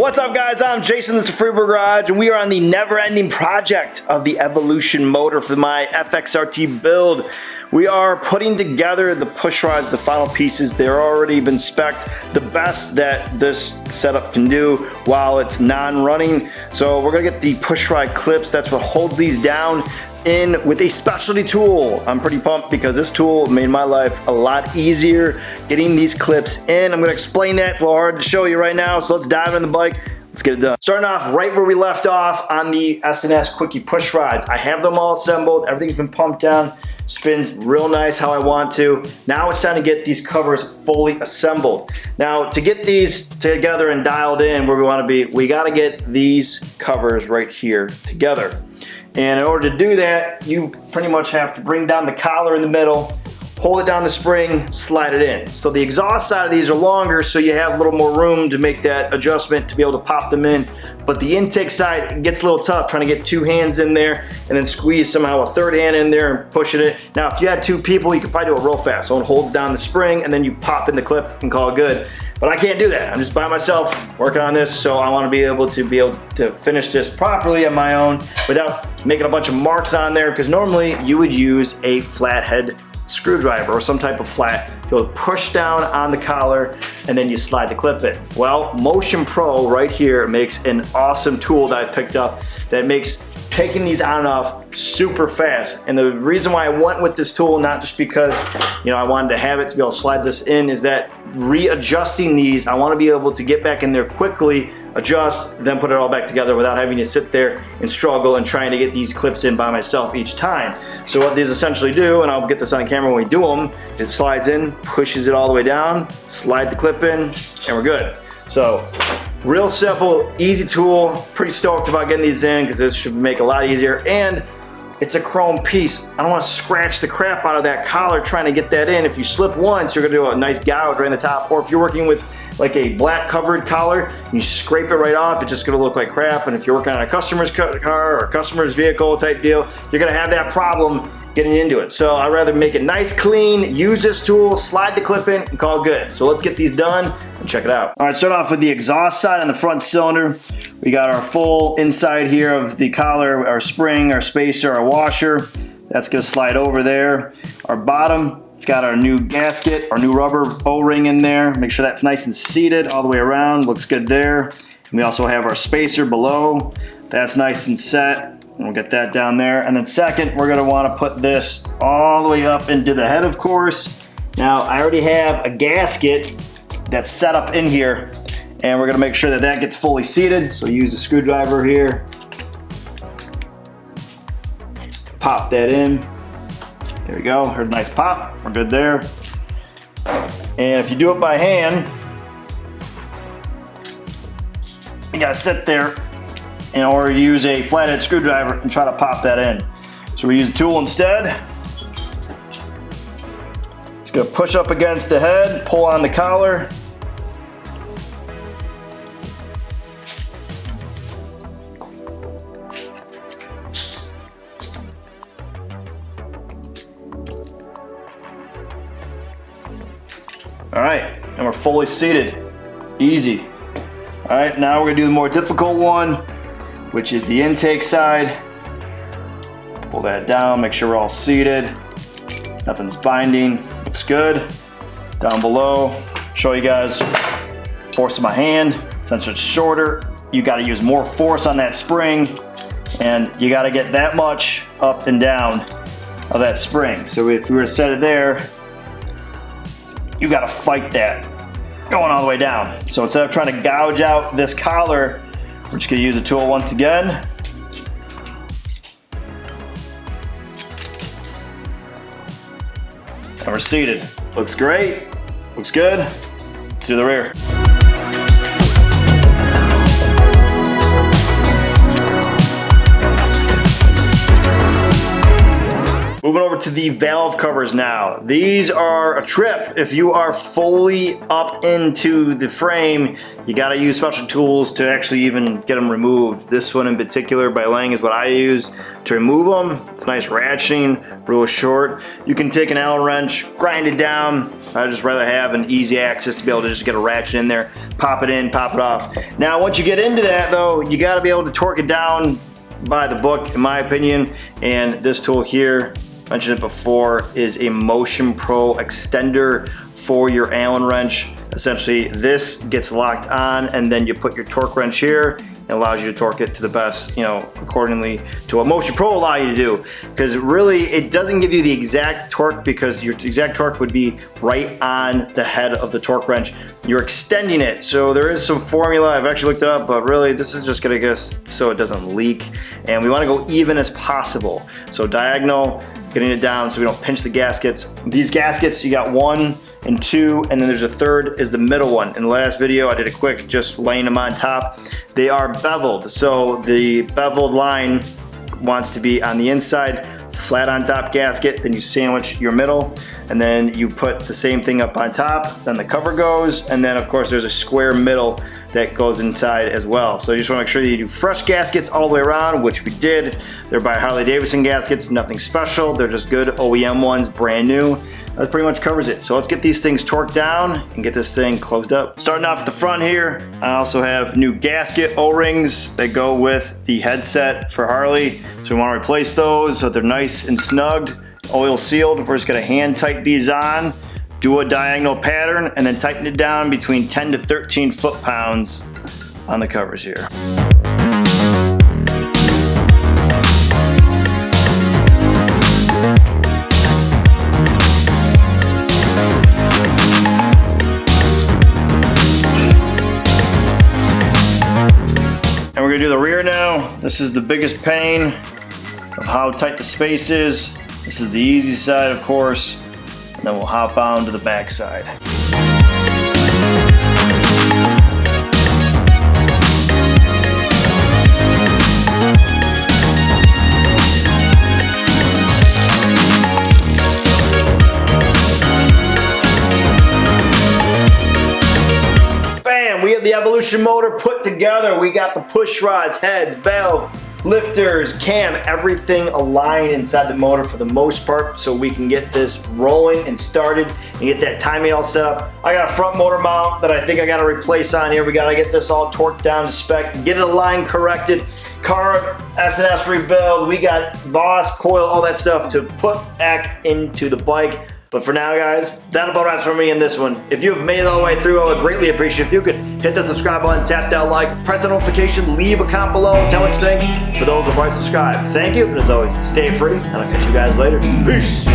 What's up, guys? I'm Jason, this is Freeburg Garage, and we are on the never-ending project of the Evolution motor for my FXRT build. We are putting together the push rods, the final pieces. They're already been spec'd, the best that this setup can do while it's non-running. So we're gonna get the push rod clips. That's what holds these down in with a specialty tool. I'm pretty pumped because this tool made my life a lot easier getting these clips in. I'm gonna explain that. It's a little hard to show you right now, so let's dive in the bike. Let's get it done. Starting off right where we left off on the S&S Quickie push rods. I have them all assembled. Everything's been pumped down. Spins real nice how I want to. Now it's time to get these covers fully assembled. Now to get these together and dialed in where we want to be, we got to get these covers right here together. And in order to do that, you pretty much have to bring down the collar in the middle, hold it down the spring, slide it in. So the exhaust side of these are longer, so you have a little more room to make that adjustment to be able to pop them in. But the intake side gets a little tough, trying to get two hands in there and then squeeze somehow a third hand in there and pushing it. Now, if you had two people, you could probably do it real fast. Someone holds down the spring and then you pop in the clip and call it good. But I can't do that. I'm just by myself working on this, so I want to be able to finish this properly on my own without making a bunch of marks on there, because normally you would use a flathead screwdriver or some type of flat. You'll push down on the collar and then you slide the clip in. Well, Motion Pro right here makes an awesome tool that I picked up that makes taking these on and off super fast. And the reason why I went with this tool, not just because I wanted to have it to be able to slide this in, is that readjusting these, I want to be able to get back in there quickly, adjust, then put it all back together without having to sit there and struggle and trying to get these clips in by myself each time. So what these essentially do, and I'll get this on camera when we do them, it slides in, pushes it all the way down, slide the clip in, and we're good. So real simple, easy tool. Pretty stoked about getting these in because this should make it a lot easier. And it's a chrome piece. I don't want to scratch the crap out of that collar trying to get that in. If you slip once, you're gonna do a nice gouge right in the top. Or if you're working with like a black covered collar, you scrape it right off, it's just gonna look like crap. And if you're working on a customer's car or a customer's vehicle type deal, you're gonna have that problem getting into it. So I'd rather make it nice, clean, use this tool, slide the clip in, and call it good. So let's get these done and check it out. All right, start off with the exhaust side on the front cylinder. We got our full inside here of the collar, our spring, our spacer, our washer. That's gonna slide over there. Our bottom, it's got our new gasket, our new rubber O-ring in there. Make sure that's nice and seated all the way around. Looks good there. And we also have our spacer below. That's nice and set. And we'll get that down there. And then second, we're gonna wanna put this all the way up into the head, of course. Now, I already have a gasket that's set up in here, and we're gonna make sure that that gets fully seated. So use the screwdriver here. Pop that in. There we go, heard a nice pop. We're good there. And if you do it by hand, you gotta sit there or use a flathead screwdriver and try to pop that in. So we use a tool instead. It's gonna push up against the head, pull on the collar. All right, and we're fully seated. Easy. All right, now we're gonna do the more difficult one, which is the intake side. Pull that down, make sure we're all seated. Nothing's binding, looks good. Down below, show you guys force of my hand. Since it's shorter, you gotta use more force on that spring, and you gotta get that much up and down of that spring. So if we were to set it there, you gotta fight that going all the way down. So instead of trying to gouge out this collar, we're just gonna use the tool once again. And we're seated. Looks great, looks good. Let's do the rear. Moving over to the valve covers now. These are a trip. If you are fully up into the frame, you gotta use special tools to actually even get them removed. This one in particular by Lang is what I use to remove them. It's nice ratcheting, real short. You can take an Allen wrench, grind it down. I just rather have an easy access to be able to just get a ratchet in there, pop it in, pop it off. Now once you get into that though, you gotta be able to torque it down by the book, in my opinion. And this tool here, mentioned it before, is a Motion Pro extender for your Allen wrench. Essentially, this gets locked on, and then you put your torque wrench here. It allows you to torque it to the best, accordingly to what Motion Pro allow you to do. Because really, it doesn't give you the exact torque, because your exact torque would be right on the head of the torque wrench. You're extending it, so there is some formula. I've actually looked it up, but really, this is just gonna get us so it doesn't leak. And we wanna go even as possible. So diagonal, getting it down so we don't pinch the gaskets. These gaskets, you got 1 and 2, and then there's a third is the middle one. In the last video, I did a quick just laying them on top. They are beveled, so the beveled line wants to be on the inside, flat on top gasket, then you sandwich your middle, and then you put the same thing up on top, then the cover goes, and then of course there's a square middle that goes inside as well. So you just want to make sure that you do fresh gaskets all the way around, which we did. They're by Harley-Davidson gaskets, nothing special. They're just good OEM ones, brand new. That pretty much covers it. So let's get these things torqued down and get this thing closed up. Starting off at the front here, I also have new gasket O-rings that go with the headset for Harley. So we want to replace those so they're nice and snugged, oil sealed. We're just gonna hand tighten these on, do a diagonal pattern, and then tighten it down between 10 to 13 foot-pounds on the covers here. And we're gonna do the rear now. This is the biggest pain of how tight the space is. This is the easy side, of course. And then we'll hop on to the back side. Bam! We have the Evolution motor put together. We got the push rods, heads, valve, lifters, cam, everything aligned inside the motor for the most part, so we can get this rolling and started and get that timing all set up. I got a front motor mount that I think I got to replace on here. We got to get this all torqued down to spec, get it aligned corrected, carb, S&S rebuild. We got Voss, coil, all that stuff to put back into the bike. But for now, guys, that about wraps for me in this one. If you have made it all the way through, I would greatly appreciate if you could hit that subscribe button, tap that like, press the notification, leave a comment below, tell what you think. For those who have already subscribed, thank you. And as always, stay free, and I'll catch you guys later. Peace.